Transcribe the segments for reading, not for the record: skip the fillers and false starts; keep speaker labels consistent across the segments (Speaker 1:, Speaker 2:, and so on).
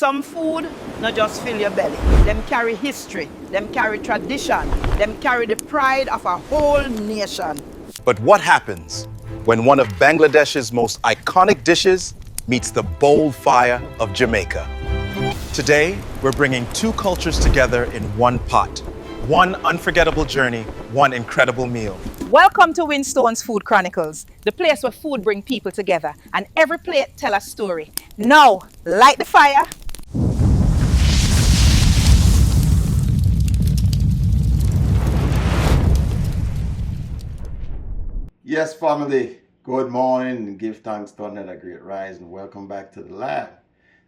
Speaker 1: Some food not just fill your belly. Them carry history, them carry tradition, them carry the pride of a whole nation.
Speaker 2: But what happens when one of Bangladesh's most iconic dishes meets the bold fire of Jamaica? Today, we're bringing two cultures together in one pot. One unforgettable journey, one incredible meal.
Speaker 3: Welcome to Winstone's Food Chronicles, the place where food brings people together and every plate tells a story. Now, light the fire.
Speaker 4: Yes, family, good morning and give thanks to another great rise and welcome back to the lab.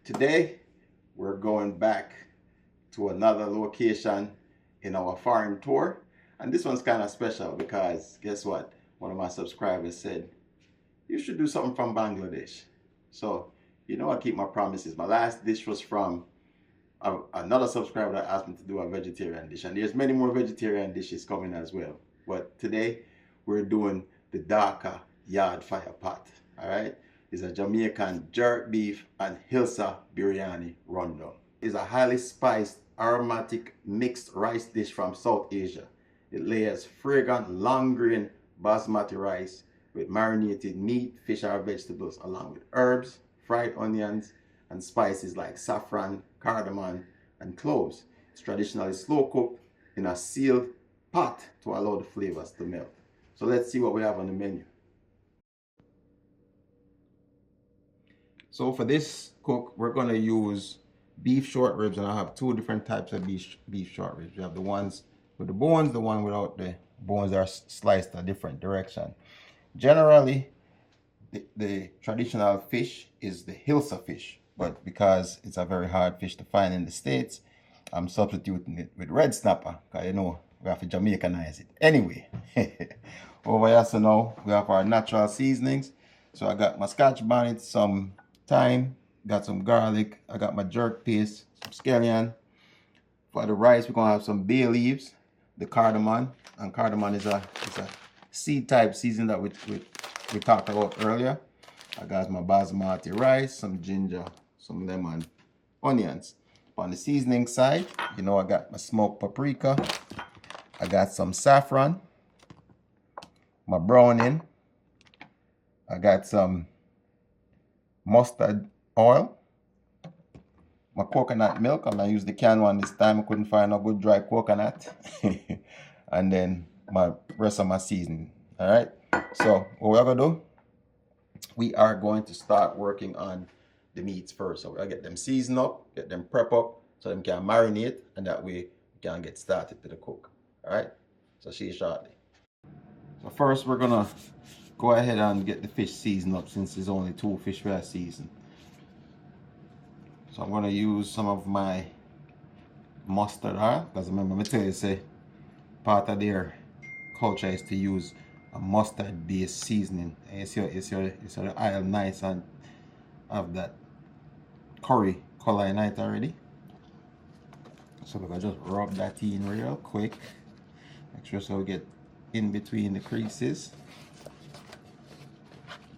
Speaker 4: Today, we're going back to another location in our farm tour. And this one's kind of special because guess what? One of my subscribers said, you should do something from Bangladesh. So, you know, I keep my promises. My last dish was from another subscriber that asked me to do a vegetarian dish. And there's many more vegetarian dishes coming as well. But today, we're doing the darker yard fire pot. All right, it's a Jamaican jerk beef and Hilsa Biryani rundown. It's a highly spiced aromatic mixed rice dish from South Asia. It layers fragrant long grain Basmati rice with marinated meat, fish or vegetables along with herbs, fried onions and spices like saffron, cardamom and cloves. It's traditionally slow cooked in a sealed pot to allow the flavors to melt. So let's see what we have on the menu. So for this cook, we're going to use beef short ribs, and I have two different types of beef short ribs. We have the ones with the bones, the one without the bones are sliced a different direction. Generally, the traditional fish is the Hilsa fish, but because it's a very hard fish to find in the States, I'm substituting it with red snapper, because you know, we have to Jamaicanize it. Anyway, over here, so now we have our natural seasonings. So I got my scotch bonnet, some thyme, got some garlic, I got my jerk paste, some scallion. For the rice, we're gonna have some bay leaves, the cardamom, and cardamom is a seed type season that we talked about earlier. I got my basmati rice, some ginger, some lemon, onions. On the seasoning side, you know, I got my smoked paprika, I got some saffron, my browning, I got some mustard oil, my coconut milk. I'm gonna use the canned one this time. I couldn't find a good dry coconut. And then my rest of my seasoning. All right, so what we're gonna do, we are going to start working on the meats first. So we'll get them seasoned up, get them prep up so them can marinate, and that way we can get started to the cook. All right, so see you shortly. So first we're gonna go ahead and get the fish seasoned up, since there's only two fish we are seasoned. So I'm gonna use some of my mustard oil, because remember me tell you, say part of their culture is to use a mustard based seasoning. And you see the oil nice and have that curry color in it already. So we're gonna just rub that in real quick. Make sure so we get in between the creases.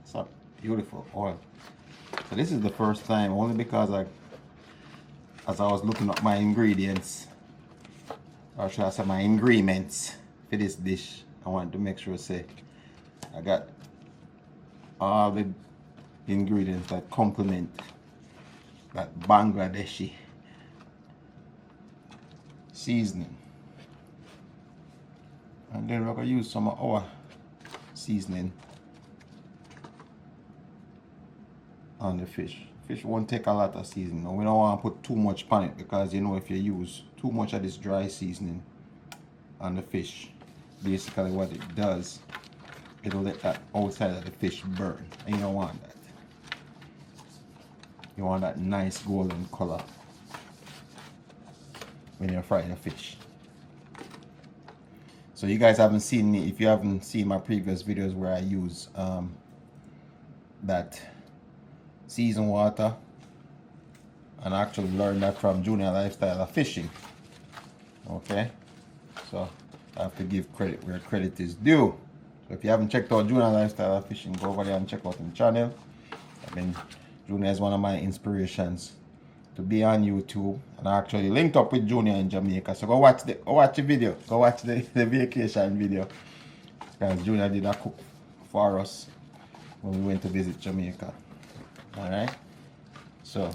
Speaker 4: It's a beautiful oil. So this is the first time, only because as I was looking up my ingredients, or should I say my ingredients for this dish, I want to make sure say I got all the ingredients that complement that Bangladeshi seasoning. And then we're going to use some of our seasoning on the fish. Fish won't take a lot of seasoning. We don't want to put too much on it, because you know, if you use too much of this dry seasoning on the fish, basically what it does, it'll let that outside of the fish burn, and you don't want that. You want that nice golden color when you're frying the fish. So you guys haven't seen me, if you haven't seen my previous videos where I use that seasoned water, and I actually learned that from Junior Lifestyle of Fishing. Okay, so I have to give credit where credit is due. So if you haven't checked out Junior Lifestyle of Fishing, go over there and check out the channel. I mean, Junior is one of my inspirations to be on YouTube, and I actually linked up with Junior in Jamaica. So go watch the video. Go watch the vacation video. Because Junior did a cook for us when we went to visit Jamaica. Alright? So,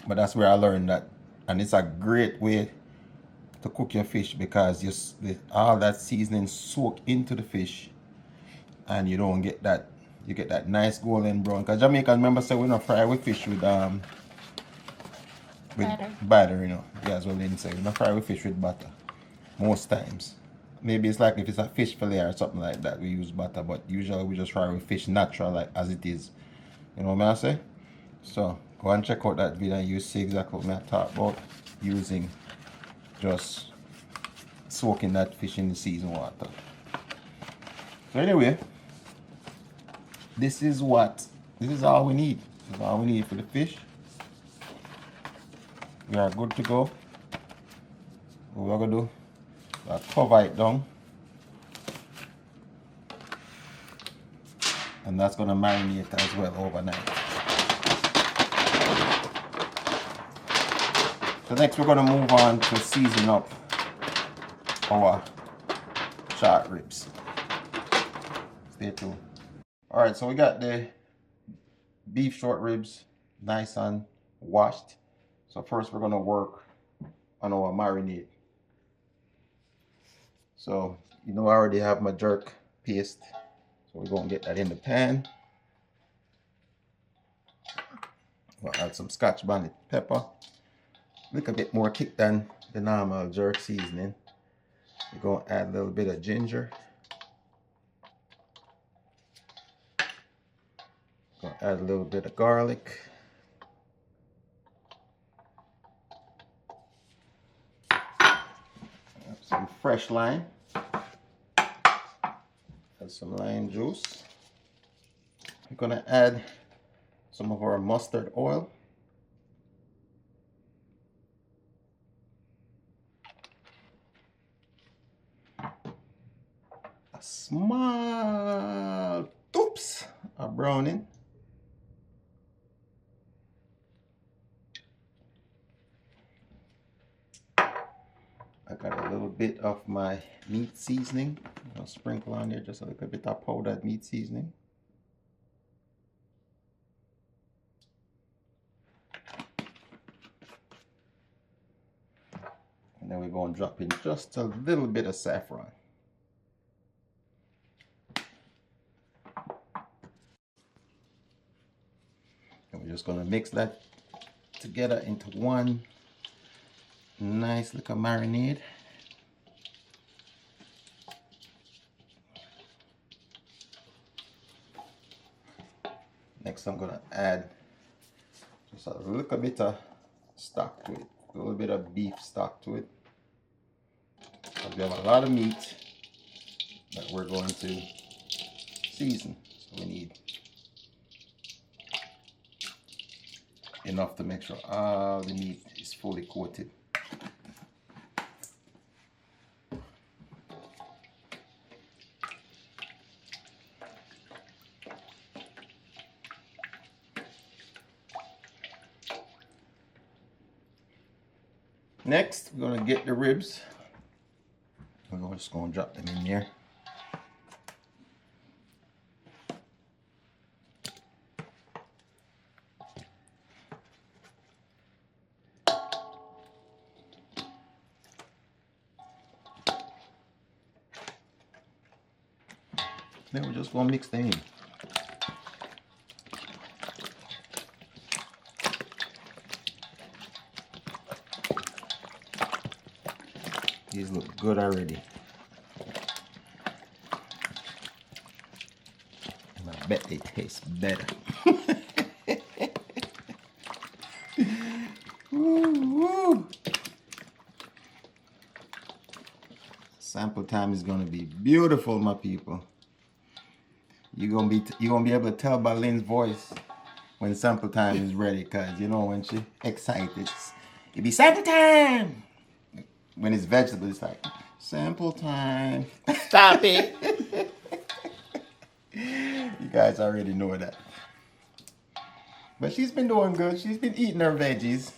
Speaker 4: but that's where I learned that. And it's a great way to cook your fish because all that seasoning soak into the fish and you don't get that, you get that nice golden brown. Because Jamaican, remember, say we don't fry with fish with butter, you know. Yeah, as well Lynn said, we don't fry with fish with butter most times. Maybe it's like if it's a fish fillet or something like that, we use butter, but usually we just fry with fish natural, like as it is. You know what I say? So go and check out that video and you see exactly what I talk about, using just soaking that fish in the seasoned water. So anyway, this is all we need. This is all we need for the fish. We are good to go. What we're gonna do, we'll cover it down, and that's gonna marinate as well overnight. So next we're gonna move on to season up our short ribs. Stay tuned. Alright, so we got the beef short ribs nice and washed. So first we're gonna work on our marinade. So you know I already have my jerk paste, so we're gonna get that in the pan. We'll add some Scotch bonnet pepper, a little bit more kick than the normal jerk seasoning. We're gonna add a little bit of ginger. Gonna add a little bit of garlic. Some fresh lime. Add some lime juice. We're gonna add some of our mustard oil. A small oops of browning. I got a little bit of my meat seasoning. I'll sprinkle on there just a little bit of powdered meat seasoning. And then we're going to drop in just a little bit of saffron. And we're just going to mix that together into one nice little marinade. Next I'm going to add just a little bit of stock to it, a little bit of beef stock to it. We have a lot of meat that we're going to season, so we need enough to make sure all the meat is fully coated. Next, we're going to get the ribs. We're just going to drop them in there. Then we're just going to mix them in. These look good already. And I bet they taste better. Woo. Sample time is gonna be beautiful, my people. You're gonna be able to tell by Lynn's voice when sample time is ready, cause you know when she excited, it be sample time. When it's vegetable, it's like sample time. Stop it. You guys already know that. But she's been doing good. She's been eating her veggies.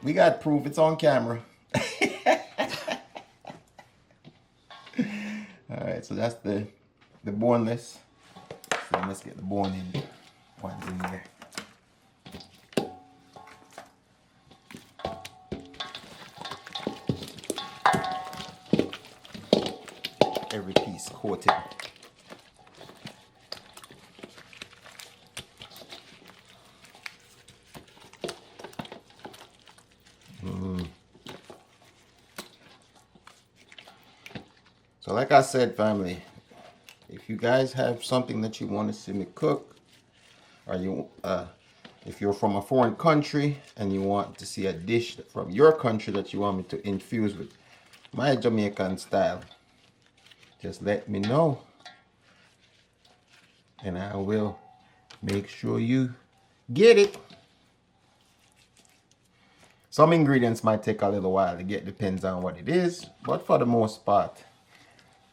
Speaker 4: We got proof. It's on camera. All right, so that's the boneless. So let's get the bone in. One's in there. Every piece coated. So like I said, family, if you guys have something that you want to see me cook, or if you're from a foreign country and you want to see a dish from your country that you want me to infuse with my Jamaican style, just let me know and I will make sure you get it. Some ingredients might take a little while to get, depends on what it is, but for the most part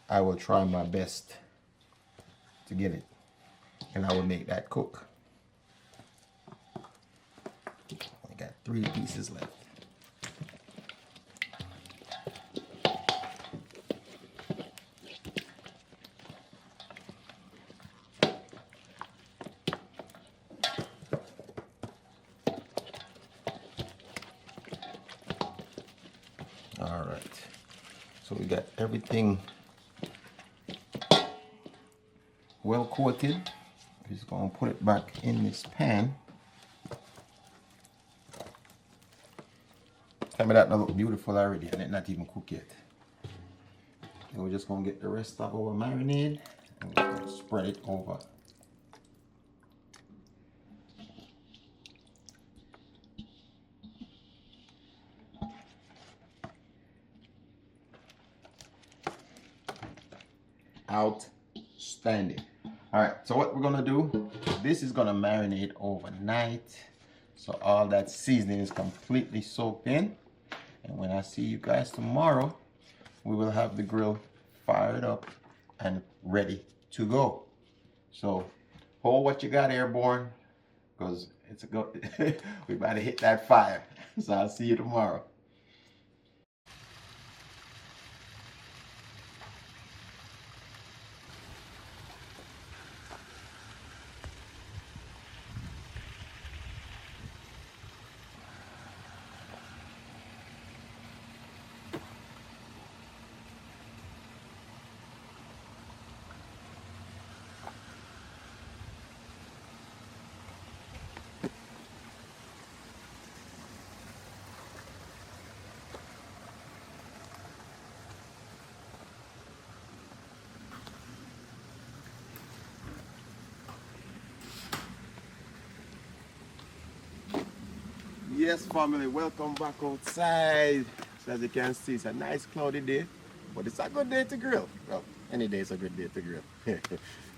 Speaker 4: I will try my best to get it, and I will make that cook. I got 3 pieces left. All right, so we got everything well coated. I'm just going to put it back in this pan. Tell me that not look beautiful already and it's not even cooked yet. And we're just going to get the rest of our marinade and we're going to spread it over. Outstanding. All right, so what we're gonna do, this is gonna marinate overnight, so all that seasoning is completely soaked in. And when I see you guys tomorrow, we will have the grill fired up and ready to go. So hold what you got, airborne, because it's a go. We about to hit that fire. So I'll see you tomorrow. Yes, family, welcome back outside. So as you can see, it's a nice cloudy day, but it's a good day to grill. Well, any day is a good day to grill.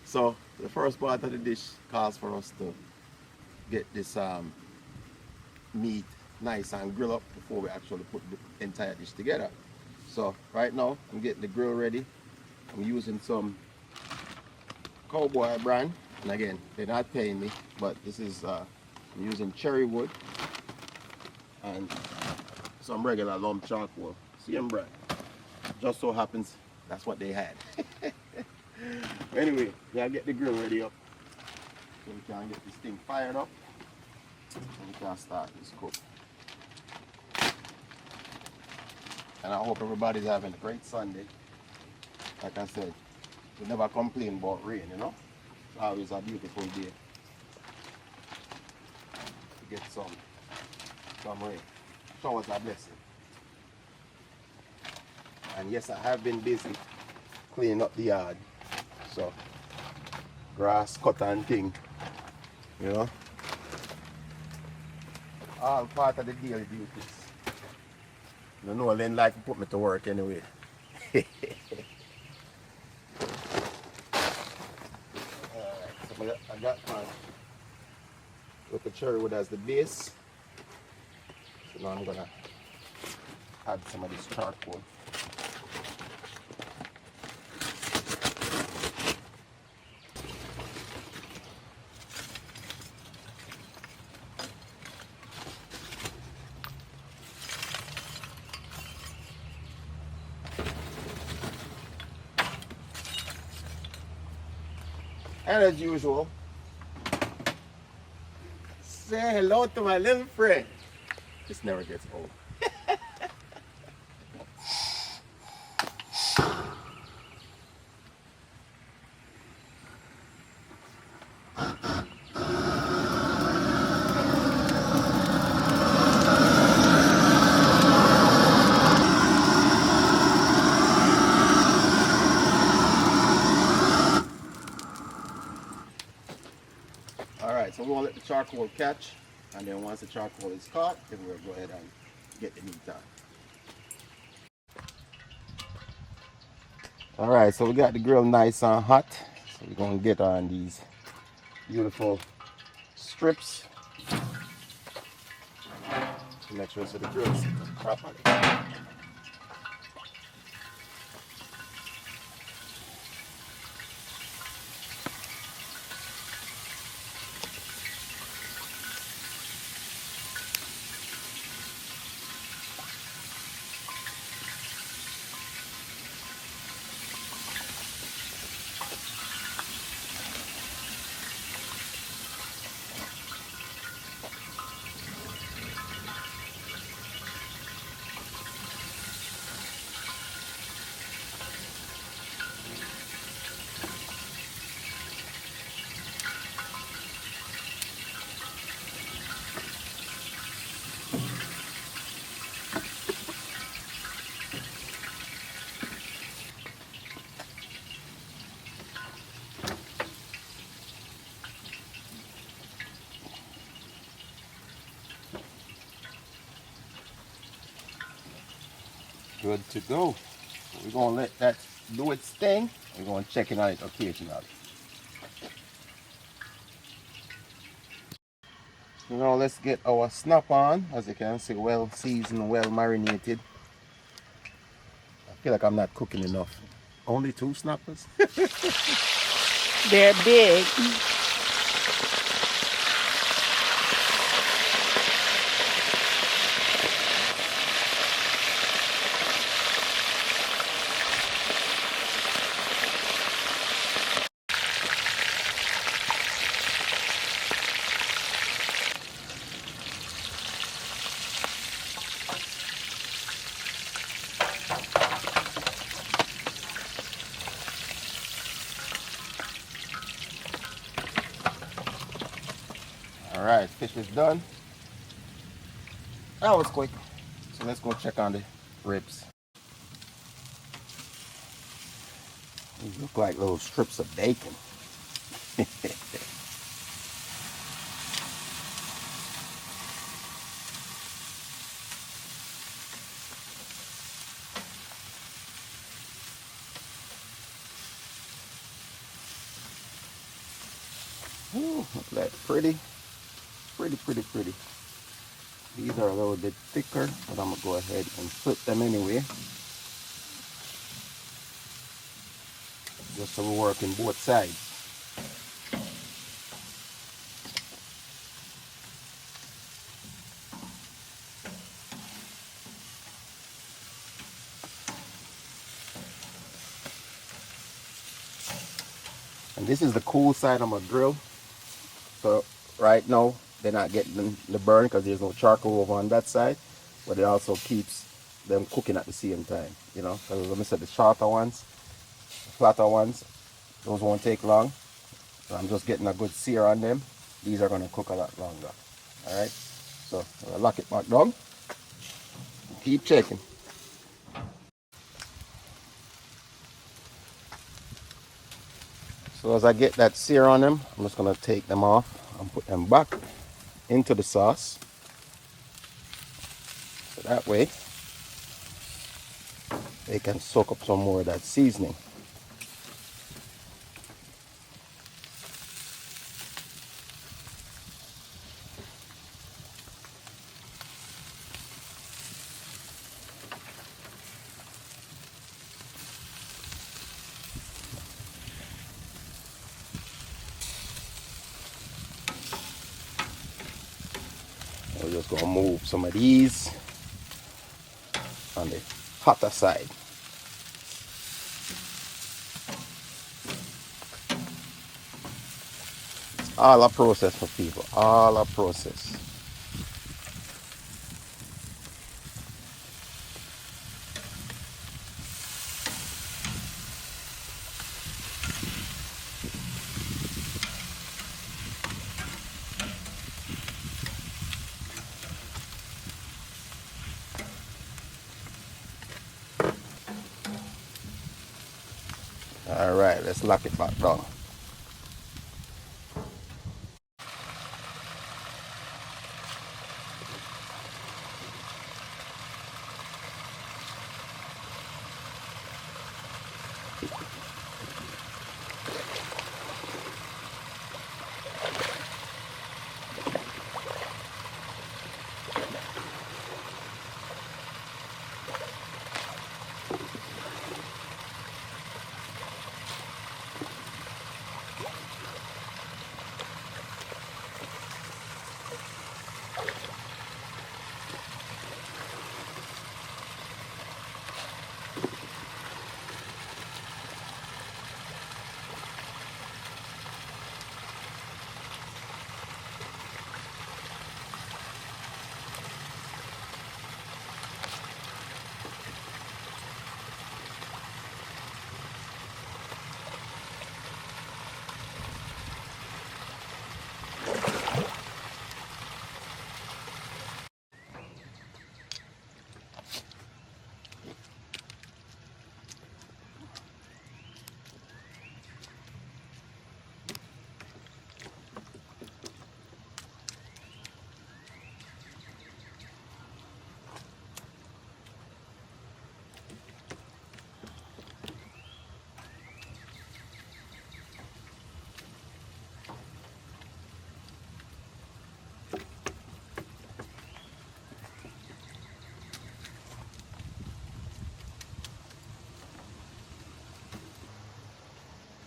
Speaker 4: So the first part of the dish calls for us to get this meat nice and grill up before we actually put the entire dish together. So right now, I'm getting the grill ready. I'm using some Cowboy brand, and again, they're not paying me, but this is I'm using Cherrywood and some regular lump charcoal, same brand. Just so happens that's what they had. Anyway, yeah, get the grill ready up so we can get this thing fired up and we can start this cook. And I hope everybody's having a great Sunday. Like I said, we never complain about rain, you know? It's always a beautiful day to get some rain. Showers are blessing. And yes, I have been busy cleaning up the yard. So, grass cut and thing, you know? All part of the daily duties. You know, Lynn like to put me to work anyway. Alright, so I got my little cherrywood as the base. So now I'm gonna add some of this charcoal. And as usual, say hello to my little friend. This never gets old. Alright, so we're going to let the charcoal catch, and then once the charcoal is caught, then we'll go ahead and get the meat on. Alright, so we got the grill nice and hot, so we're going to get on these beautiful strips to make sure so the grill is properly. Good to go. So we're going to let that do its thing. We're going to check in on it occasionally. Now let's get our snap on. As you can see, well seasoned, well marinated. I feel like I'm not cooking enough. Only 2 snappers?
Speaker 3: They're big.
Speaker 4: Alright, fish is done. That was quick. So let's go check on the ribs. These look like little strips of bacon. Ooh, look at that, pretty. Pretty. These are a little bit thicker, but I'm gonna go ahead and flip them anyway. Just so we're working both sides. And this is the cool side of my grill. So right now, they're not getting the burn because there's no charcoal over on that side, but it also keeps them cooking at the same time, you know. Because let me say the shorter ones, the flatter ones, those won't take long. So I'm just getting a good sear on them. These are going to cook a lot longer. All right. So I'll lock it back down. Keep checking. So as I get that sear on them, I'm just going to take them off and put them back into the sauce. So that way they can soak up some more of that seasoning. We're just going to move some of these on the hotter side. All a process for people. All a process. All right, let's lock it back down.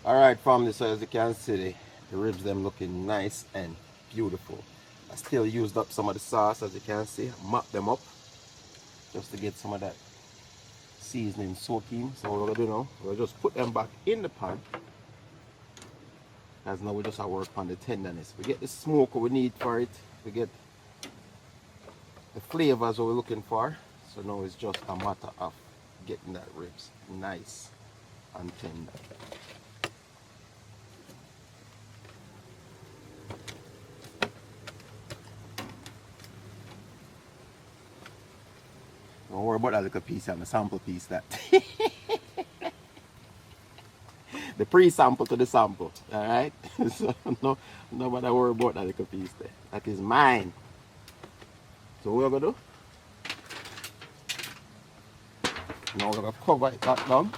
Speaker 4: All right, family, so as you can see, the ribs them looking nice and beautiful. I still used up some of the sauce, as you can see, mop them up just to get some of that seasoning soaking. So what we're gonna do now, we'll just put them back in the pan. As now we just have to work on the tenderness. We get the smoke we need for it. We get the flavors what we're looking for. So now it's just a matter of getting that ribs nice and tender. Don't worry about that little piece and the sample piece that. The pre-sample to the sample, alright? So nobody worry about that little piece there. That is mine. So what we're gonna do? Now we're gonna cover it back down.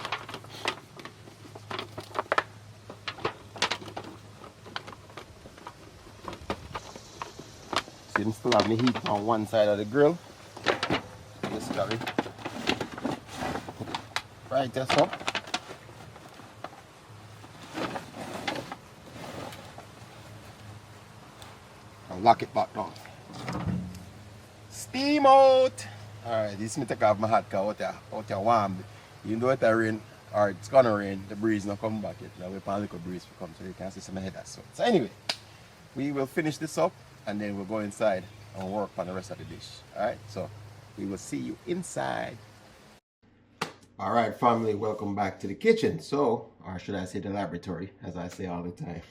Speaker 4: See, I still have my heat on one side of the grill. Just got it right there, so. And lock it back down. Steam out! Alright, this me take off my hat because out there warm. Even though it's rain, or it's gonna rain, the breeze not come back yet. Now we're a little breeze will come so you can see some head that's sweat. So anyway, we will finish this up and then we'll go inside and work on the rest of the dish. Alright, so we will see you inside. Alright family, welcome back to the kitchen. So, or should I say the laboratory, as I say all the time.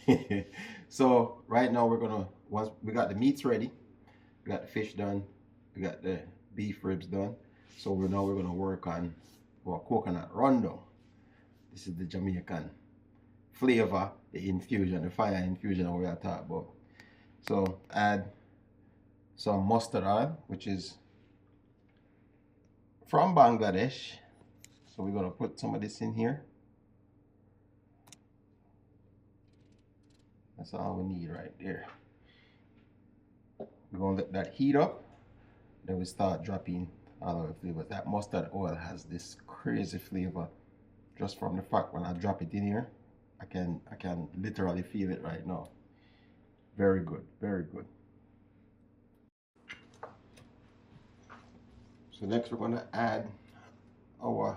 Speaker 4: So right now we're gonna, once we got the meats ready, we got the fish done, we got the beef ribs done. So we're gonna work on our coconut rundown. This is the Jamaican flavor, the infusion, the fire infusion we are talking about. So add some mustard oil, which is from Bangladesh. So we're gonna put some of this in here. That's all we need right there. We're gonna let that heat up. Then we start dropping all of the flavors. That mustard oil has this crazy flavor. Just from the fact when I drop it in here, I can literally feel it right now. Very good, very good. So next we're gonna add our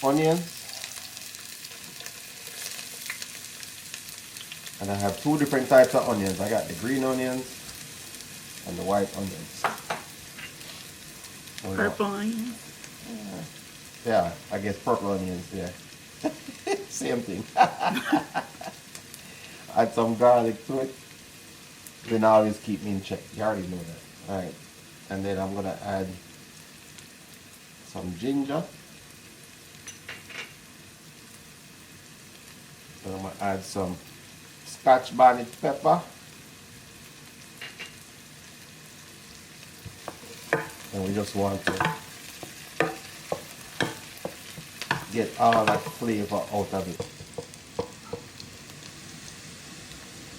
Speaker 4: onions. And I have two different types of onions. I got the green onions and the white onions. So
Speaker 1: Purple onions.
Speaker 4: Yeah, I guess purple onions, yeah. Same thing. Add some garlic to it. Then always keep me in check. You already know that. Alright. And then I'm gonna add some ginger. Then I'm gonna add some Scotch bonnet pepper. And we just want to get all that flavor out of it.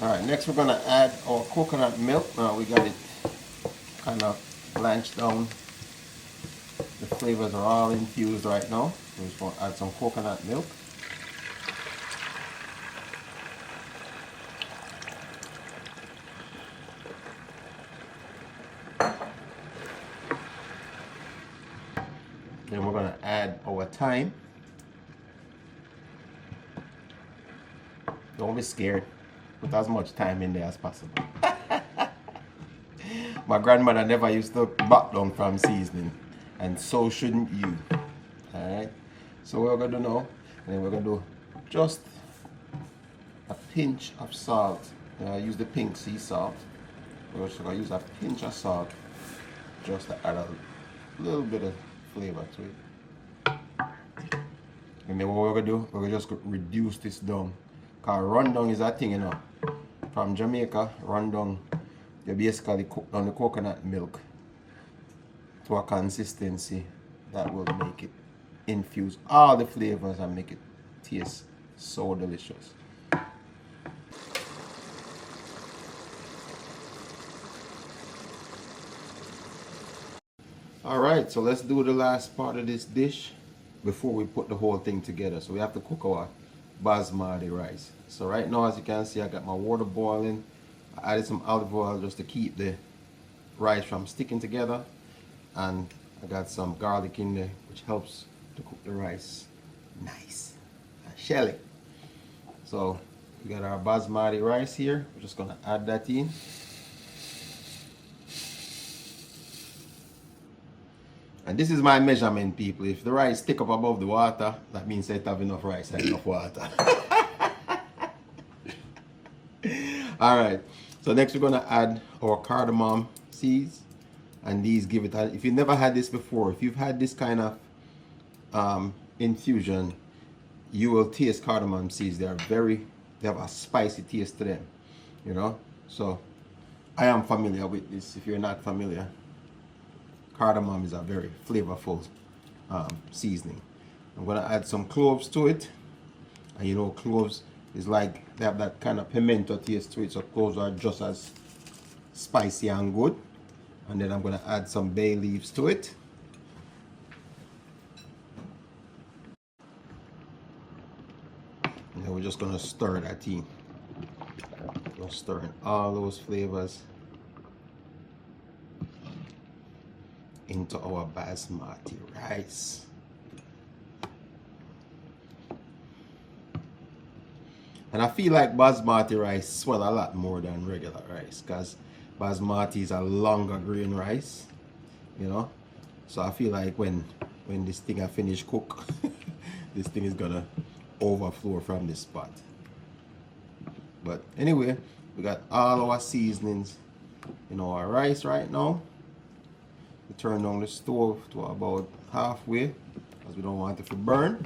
Speaker 4: Alright, next we're going to add our coconut milk. Now we got it kind of blanched down. The flavors are all infused right now. We're just going to add some coconut milk. Then we're going to add our thyme. Don't be scared. Put as much thyme in there as possible. My grandmother never used to back down from seasoning, and so shouldn't you. Alright, so what we're going to do now, and then we're going to do just a pinch of salt. Use the pink sea salt. We're just going to use a pinch of salt just to add a little bit of flavor to it. And then what we're going to do, we're just going to reduce this down. Because rundown is a thing, you know. From Jamaica, rundown, you basically cook down the coconut milk to a consistency that will make it infuse all the flavors and make it taste so delicious. Alright, so let's do the last part of this dish before we put the whole thing together. So we have to cook our Basmati rice. So right now, as you can see, I got my water boiling. I added some olive oil just to keep the rice from sticking together, and I got some garlic in there, which helps to cook the rice nice and shelly. So we got our Basmati rice here. We're just gonna add that in. And this is my measurement, people. If the rice stick up above the water, that means it have enough rice and enough water. Alright, so next we're gonna add our cardamom seeds, and these give it a, if you've never had this before, if you've had this kind of infusion, you will taste cardamom seeds. They have a spicy taste to them, you know. So I am familiar with this. If you're not familiar, cardamom is a very flavorful seasoning. I'm gonna add some cloves to it, and you know, cloves is like, they have that kind of pimento taste to it, so cloves are just as spicy and good. And then I'm gonna add some bay leaves to it. And then we're just gonna stir that in. We're stirring all those flavors into our Basmati rice. And I feel like Basmati rice swell a lot more than regular rice, because Basmati is a longer grain rice, you know. So I feel like when this thing I finish cook, this thing is gonna overflow from this pot. But anyway, we got all our seasonings in our rice right now. We turn down the stove to about halfway, because we don't want it to burn.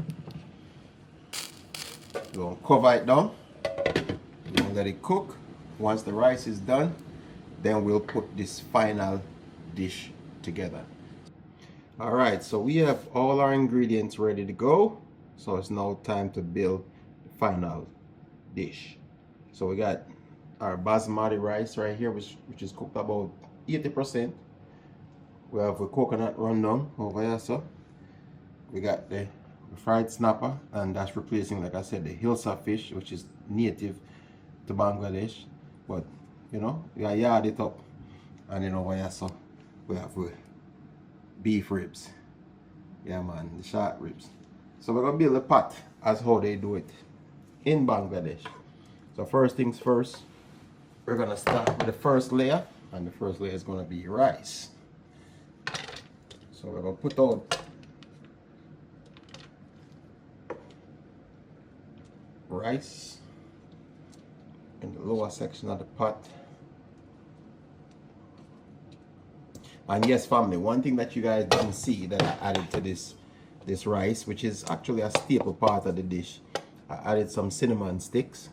Speaker 4: We're going to cover it down. We're going to let it cook. Once the rice is done, then we'll put this final dish together. Alright, so we have all our ingredients ready to go. So it's now time to build the final dish. So we got our Basmati rice right here, which is cooked about 80%. We have a coconut rundown over here, so we got the fried snapper, and that's replacing, like I said, the Hilsa fish, which is native to Bangladesh, but you know, we gotta yard it up. And then over here, so we have beef ribs, yeah man, the short ribs. So we're gonna build a pot as how they do it in Bangladesh. So first things first, we're gonna start with the first layer, and the first layer is gonna be rice. So we're gonna put out rice in the lower section of the pot. And yes, family, one thing that you guys didn't see that I added to this rice, which is actually a staple part of the dish, I added some cinnamon sticks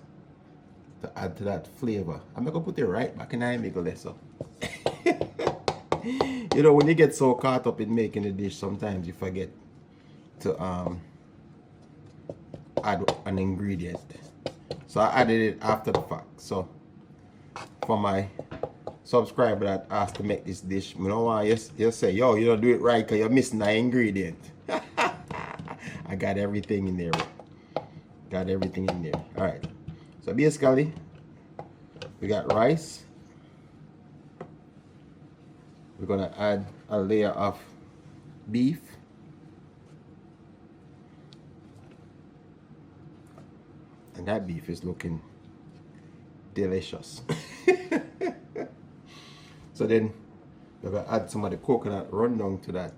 Speaker 4: to add to that flavor. I'm gonna put it right back in the middle there, so. You know, when you get so caught up in making a dish, sometimes you forget to add an ingredient. So I added it after the fact. So for my subscriber that asked to make this dish, you know why you say, yo, you don't do it right because you're missing an ingredient. I got everything in there. Got everything in there. All right. So basically, we got rice. We're gonna add a layer of beef. And that beef is looking delicious. So then we're gonna add some of the coconut rundown to that.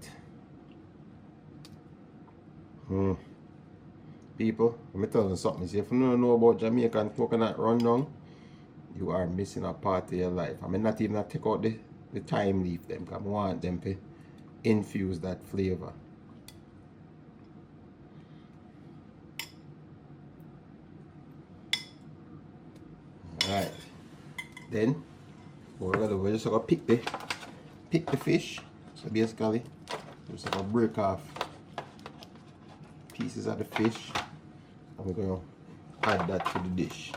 Speaker 4: People, let me tell you something. See, if you don't know about Jamaican coconut rundown, you are missing a part of your life. I mean, not even take out the thyme leaf them, because I want them to infuse that flavor. Alright. Then we're just gonna pick the fish. So basically, we're just gonna break off pieces of the fish, and we're gonna add that to the dish.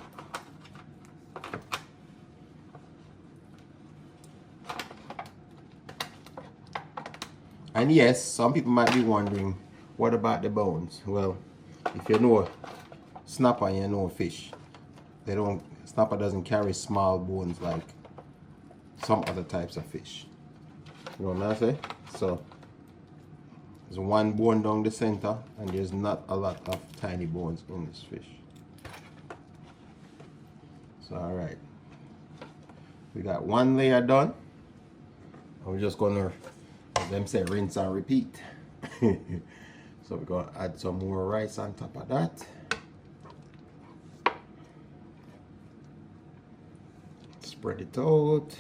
Speaker 4: And yes, some people might be wondering, what about the bones? Well, if you know snapper and you know fish, snapper doesn't carry small bones like some other types of fish. You know what I'm saying? So there's one bone down the center, and there's not a lot of tiny bones in this fish. So alright, we got one layer done, and we're just gonna, as them say, rinse and repeat. So we're gonna add some more rice on top of that. Spread it out.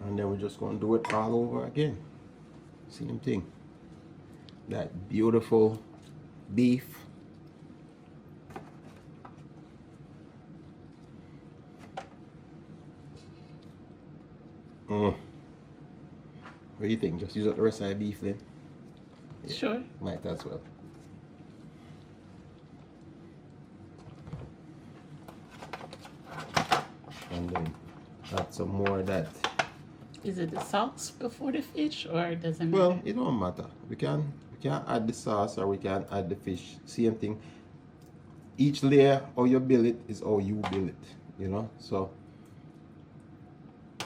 Speaker 4: And then we're just going to do it all over again. Same thing. That beautiful beef. What do you think? Just use up the rest of the beef then? Yeah,
Speaker 5: sure.
Speaker 4: might as well. And then add some more of that.
Speaker 5: Is it the sauce before the fish, or does it matter?
Speaker 4: Well, it don't matter. We can add the sauce, or we can add the fish. Same thing. Each layer, how you build it is how you build it. You know? So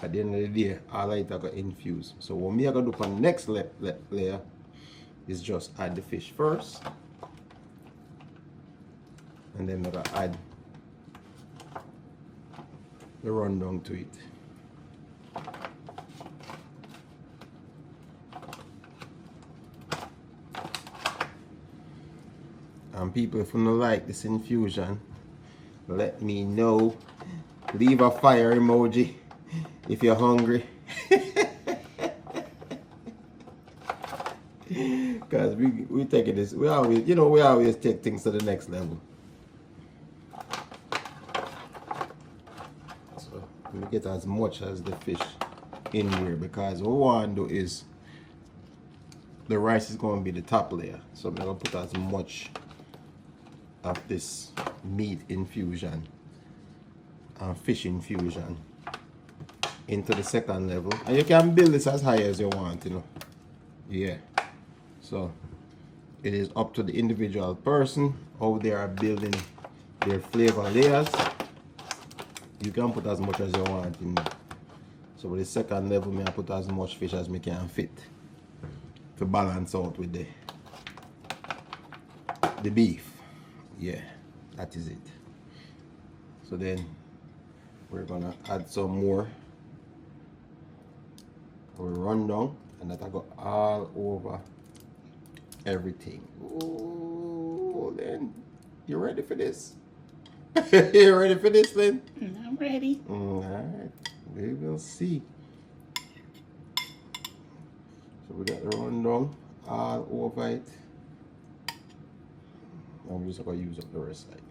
Speaker 4: at the end of the day, all I got infuse. So what me I gonna do for the next layer is just add the fish first, and then I'm gonna add the rundown to it. And people, if you don't like this infusion, let me know. Leave a fire emoji if you're hungry. Because we taking this, we always take things to the next level. So we get as much as the fish in here, because what we want to do is the rice is going to be the top layer. So I'm going to put as much of this meat infusion and fish infusion into the second level, and you can build this as high as you want, you know. Yeah, so it is up to the individual person how they are building their flavor layers. You can put as much as you want in there. So with the second level, I put as much fish as me can fit to balance out with the beef. Yeah, that is it. So then we're gonna add some more. We'll run down, and that I go all over everything. Oh, Lynn, you ready for this? You ready for this, Lynn?
Speaker 5: I'm ready.
Speaker 4: All right, we will see. So we got the rundown all over it. I'm just gonna use up the rest of it.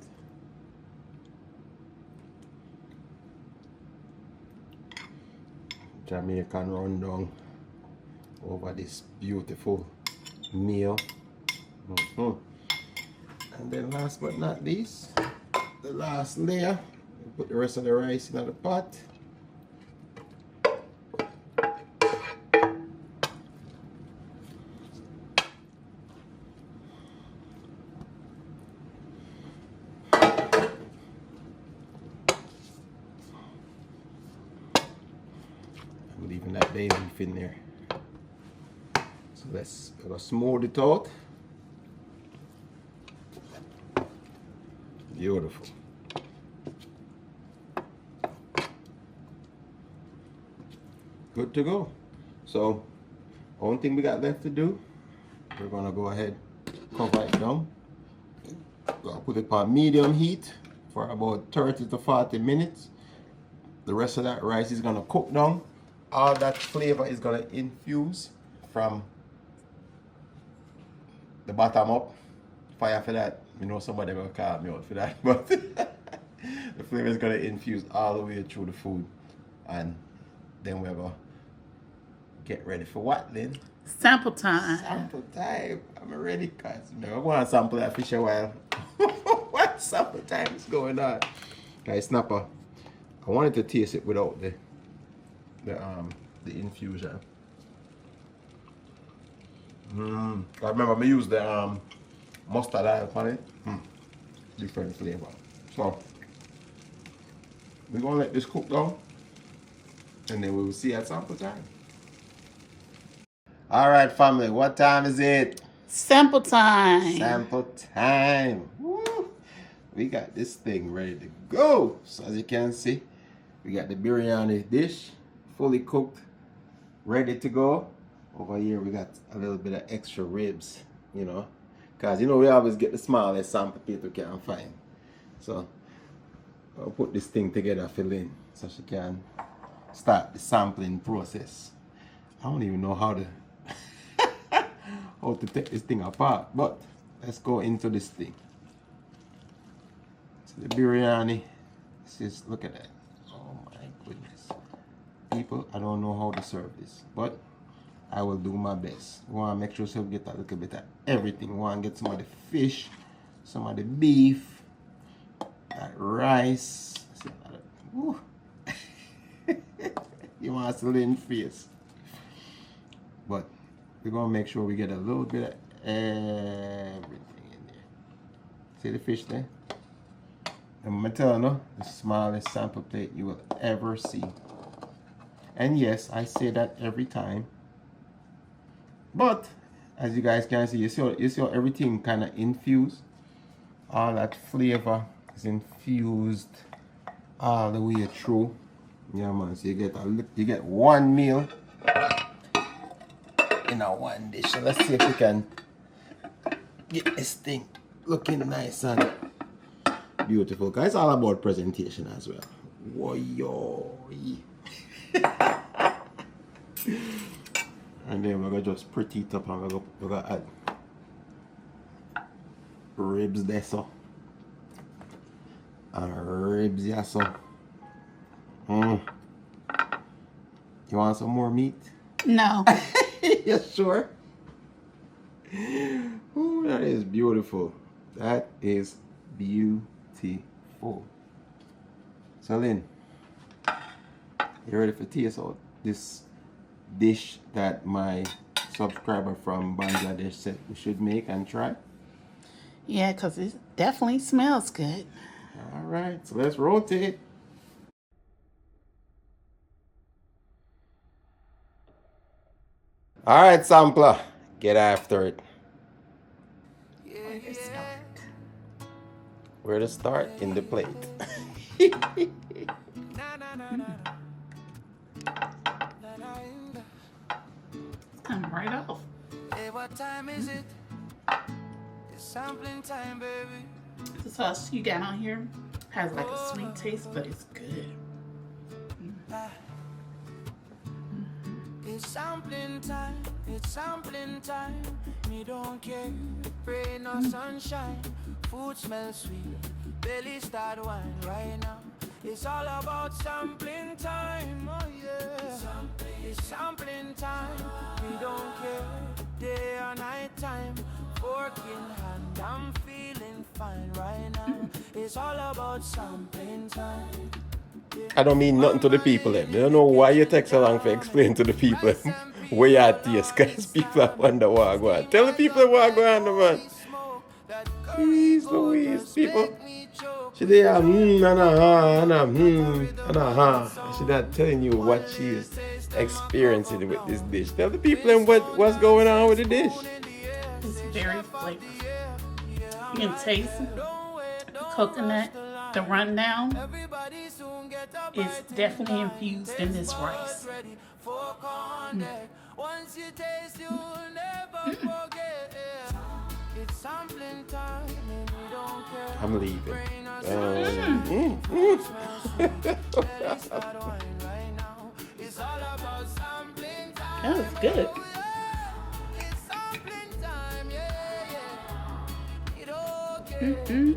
Speaker 4: Jamaican rundown over this beautiful meal. And then last but not least, the last layer, we put the rest of the rice in the pot. I'm leaving that bay leaf in there. So let's smooth it out. Beautiful. Good to go. So, only thing we got left to do, we're gonna go ahead, cover it down. Gonna put it on medium heat for about 30 to 40 minutes. The rest of that rice is gonna cook down. All that flavor is gonna infuse from the bottom up. Fire for that. You know somebody will call me out for that, but the flavor is gonna infuse all the way through the food, and then we're gonna get ready for what, Lynn?
Speaker 5: Sample time.
Speaker 4: Sample time. I'm ready, cause I want to sample that fish a while. What sample time is going on, guys? Snapper. I wanted to taste it without the infusion. I remember I used the mustard oil on it. Different flavor. So we're gonna let this cook down, and then we will see at sample time. All right, family. What time is it?
Speaker 5: Sample time.
Speaker 4: Sample time. Woo. We got this thing ready to go. So as you can see, we got the biryani dish fully cooked, ready to go. Over here we got a little bit of extra ribs, you know, because we always get the smallest sample plate we can find. So I'll put this thing together for Lynn so she can start the sampling process. I don't even know how to how to take this thing apart, but let's go into this thing. So the biryani, just look at that. Oh my goodness. People, I don't know how to serve this, but I will do my best. We want to make sure so we get a little bit of everything. We want to get some of the fish, some of the beef, that rice. You want to see Lynn face. But we're going to make sure we get a little bit of everything in there. See the fish there? And I'm telling you, the smallest sample plate you will ever see. And yes, I say that every time. But as you guys can see, you see how everything kind of infused. All that flavor is infused all the way through. Yeah, man. So you get one meal in a one dish. So let's see if we can get this thing looking nice and beautiful. Guys, it's all about presentation as well. Whoa. And then we're gonna just pretty it up, and we're gonna add ribs there, so. And ribs, yeah, so. You want some more meat?
Speaker 5: No.
Speaker 4: You sure? Ooh, that is beautiful. That is beautiful. So Lynn, you ready for taste out this dish that my subscriber from Bangladesh said we should make and try.
Speaker 5: Yeah, because it definitely smells good.
Speaker 4: All right, so let's rotate. All right, sampler, get after it. Where to start? In the plate.
Speaker 5: Come right off.
Speaker 6: Hey, what time is it? It's sampling time, baby.
Speaker 5: The sauce you got on here has like a sweet taste, but it's good.
Speaker 6: It's sampling time, it's sampling time. Me don't care, rain or sunshine. Food smells sweet, belly start wine right now. It's all about sampling time, oh yeah. It's sampling time, we don't care, day or night time. Fork in hand, I'm feeling fine right now. It's all about sampling time.
Speaker 4: I don't mean nothing to the people them. I don't know why you take so long to explain to the people where you at taste, because people are wonder what I go on. Tell the people what I go on, man. Please, Louise, people. She there, and she not telling you what she's experiencing with this dish. Tell the people them what's going on with the dish.
Speaker 5: It's very flavorful. You can taste the coconut, the rundown. It's definitely infused in this rice.
Speaker 6: Once you taste, you'll never forget. It's sampling time, and we don't care.
Speaker 4: I'm leaving.
Speaker 5: That was good.
Speaker 6: It's sampling time, yeah, yeah. It okay.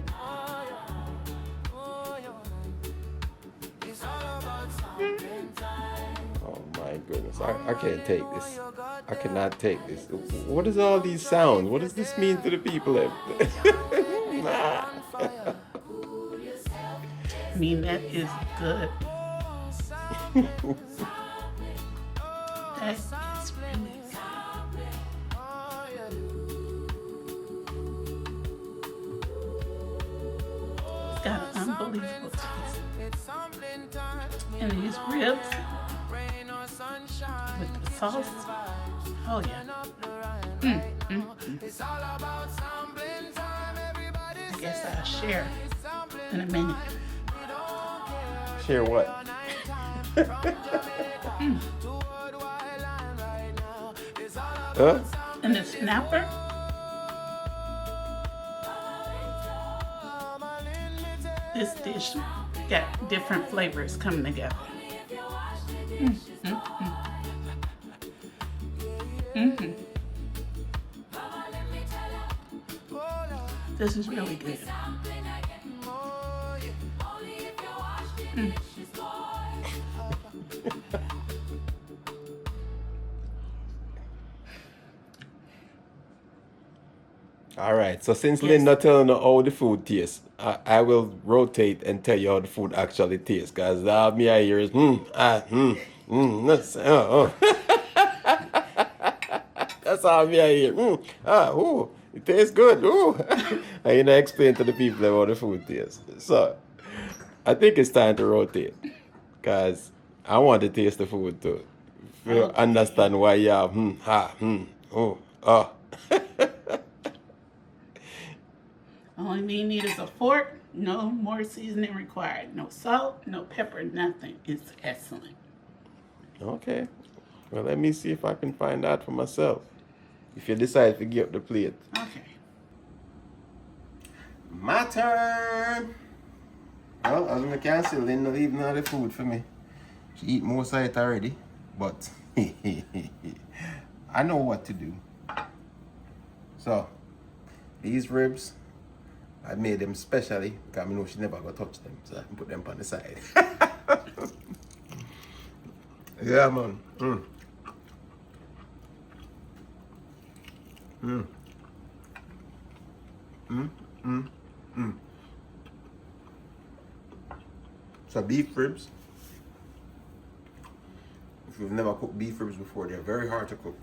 Speaker 6: It's all about sampling time.
Speaker 4: Oh my goodness, I can't take this. I cannot take this. What is all these sounds? What does this mean to the people?
Speaker 5: I mean, that is good. That is really good. It's got an unbelievable taste. And these ribs with the sauce. Oh yeah. I guess I'll share in a minute.
Speaker 4: Share what? Huh?
Speaker 5: And the snapper. This dish got different flavors coming together. This is really good.
Speaker 4: All right, so since Lynn not telling you how the food tastes, I will rotate and tell you how the food actually tastes, because all me I hear is that's, that's all me I hear. It tastes good. I you know explain to the people how the food tastes. So I think it's time to rotate, because I want to taste the food too. You understand why you have
Speaker 5: Only thing you need is a fork. No more seasoning required. No salt, no pepper, nothing. It's excellent.
Speaker 4: Okay. Well, let me see if I can find out for myself. If you decide to give up the plate.
Speaker 5: Okay.
Speaker 4: My turn. Well, as you can see, Lynn not leaving all the food for me. She eat most of it already, but I know what to do. So, these ribs, I made them specially because I know she never gonna touch them, so I can put them on the side. Yeah, man. So beef ribs. If you've never cooked beef ribs before, they're very hard to cook.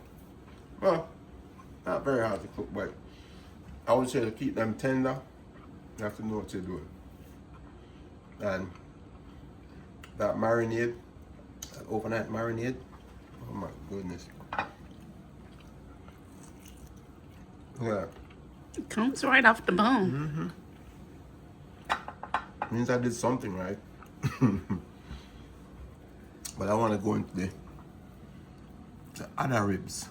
Speaker 4: Well, not very hard to cook, but I would say to keep them tender, you have to know what you're doing. And that marinade, that overnight marinade, oh my goodness. Yeah.
Speaker 5: It comes right off the bone.
Speaker 4: Means I did something right. But I want to go into the other ribs,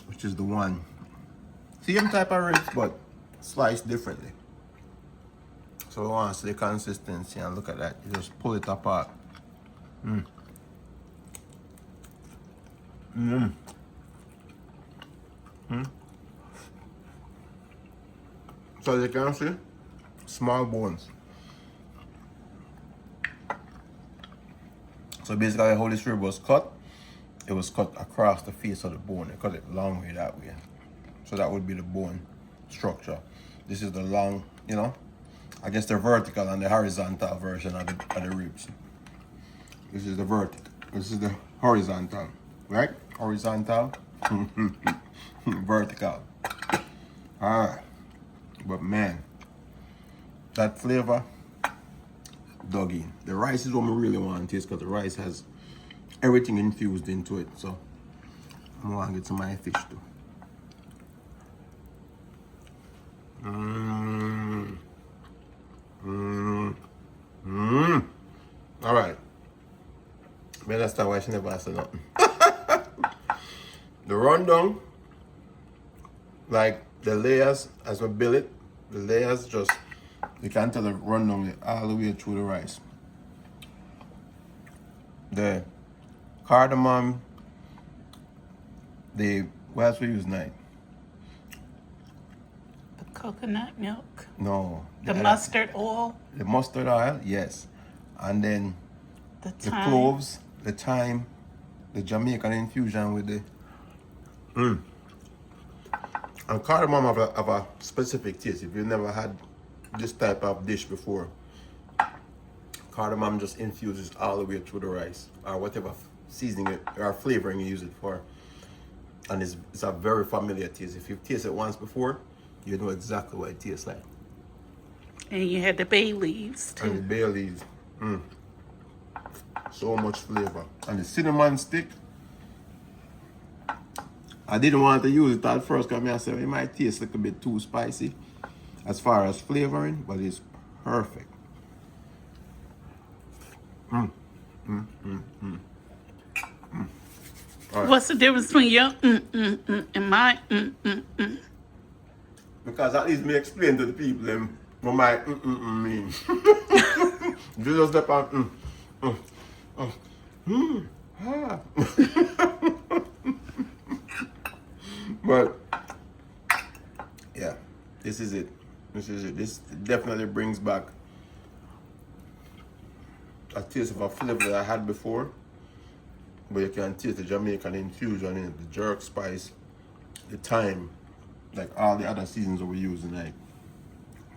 Speaker 4: which is the one, same type of ribs, but sliced differently. So I want to see the consistency, and look at that. You just pull it apart. So you can see, small bones. So basically how this rib was cut, it was cut across the face of the bone. They cut it long way that way. So that would be the bone structure. This is the long, you know, I guess the vertical and the horizontal version of the ribs. This is the vertical. This is the horizontal, right? Horizontal, vertical. Alright. But man, that flavor dug in. The rice is what we really want to taste, because the rice has everything infused into it. So I'm gonna get some of my fish too. All right. Man, that's why she never said nothing. The rundown, like the layers as we build it, the layers just, you can tell the rundown all the way through the rice. The cardamom, what else we use tonight?
Speaker 5: The coconut milk.
Speaker 4: No.
Speaker 5: The mustard oil.
Speaker 4: The mustard oil, yes. And then
Speaker 5: The
Speaker 4: the
Speaker 5: thyme.
Speaker 4: cloves, the thyme, the Jamaican infusion with the and cardamom have a specific taste. If you've never had this type of dish before, cardamom just infuses all the way through the rice, or whatever seasoning it or flavoring you use it for. And it's a very familiar taste. If you've tasted it once before, you know exactly what it tastes like.
Speaker 5: And you had the bay leaves
Speaker 4: And the
Speaker 5: too.
Speaker 4: bay leaves. So much flavor. And the cinnamon stick, I didn't want to use it at first because I said it might taste a little bit too spicy as far as flavoring, but it's perfect.
Speaker 5: What's the difference between your and my
Speaker 4: Because at least me explain to the people them what my mean. You just step on But yeah, this is it. This is it. This definitely brings back a taste of a flavor that I had before. But you can taste the Jamaican infusion in it, the jerk spice, the thyme, like all the other seasons that we use tonight.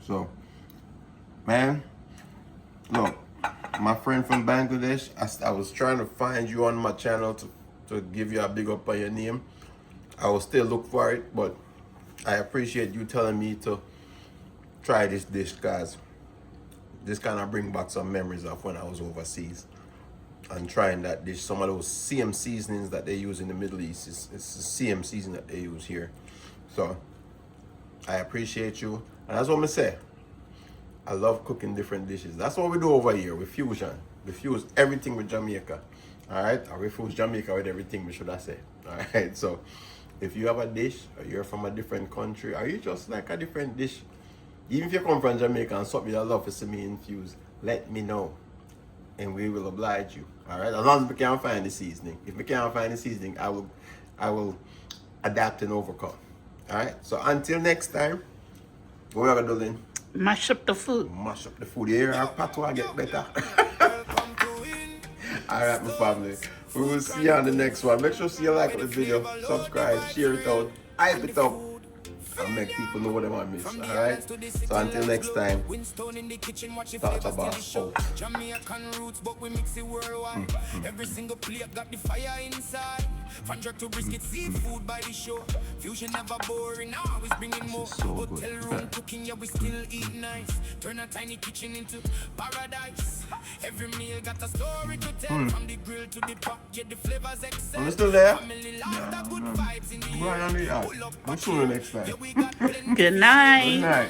Speaker 4: So, man, look, my friend from Bangladesh, I was trying to find you on my channel to give you a big up on your name. I will still look for it, but I appreciate you telling me to try this dish, guys. This kind of bring back some memories of when I was overseas and trying that dish. Some of those same seasonings that they use in the Middle East, it's the same season that they use here. So I appreciate you, and that's what I'm say. I love cooking different dishes. That's what we do over here with fusion. We fuse everything with Jamaica. All right, or we fuse Jamaica with everything, we should I say. All right, so if you have a dish, or you're from a different country, or you just like a different dish, even if you come from Jamaica and something you love to see me infuse, let me know, and we will oblige you. All right, as long as we can't find the seasoning. If we can't find the seasoning, I will adapt and overcome. All right, so until next time, what are we gonna do, Lynn?
Speaker 5: mash up the food.
Speaker 4: Mash up the food here. Our patois get better. Alright, my family. We will see you on the next one. Make sure you like the video, subscribe, share it out, hype it up. and make people know what they want to miss. Alright? So until next time, Dr. Boss out.
Speaker 6: Jamaican roots, but we mix it worldwide. Every single plate got the fire inside. From jerk to brisket, seafood by the shore. Fusion never boring, always bringing more. Hotel room cooking, yeah, we still eat nice. Turn a tiny kitchen into paradise. Every meal got a story to tell. From the grill to the pot, yeah, the flavors excel.
Speaker 4: Are you still there?
Speaker 6: Family laughter, good vibes in the
Speaker 4: Right on the app. I'll see you next time.
Speaker 5: Good night.
Speaker 4: Good night.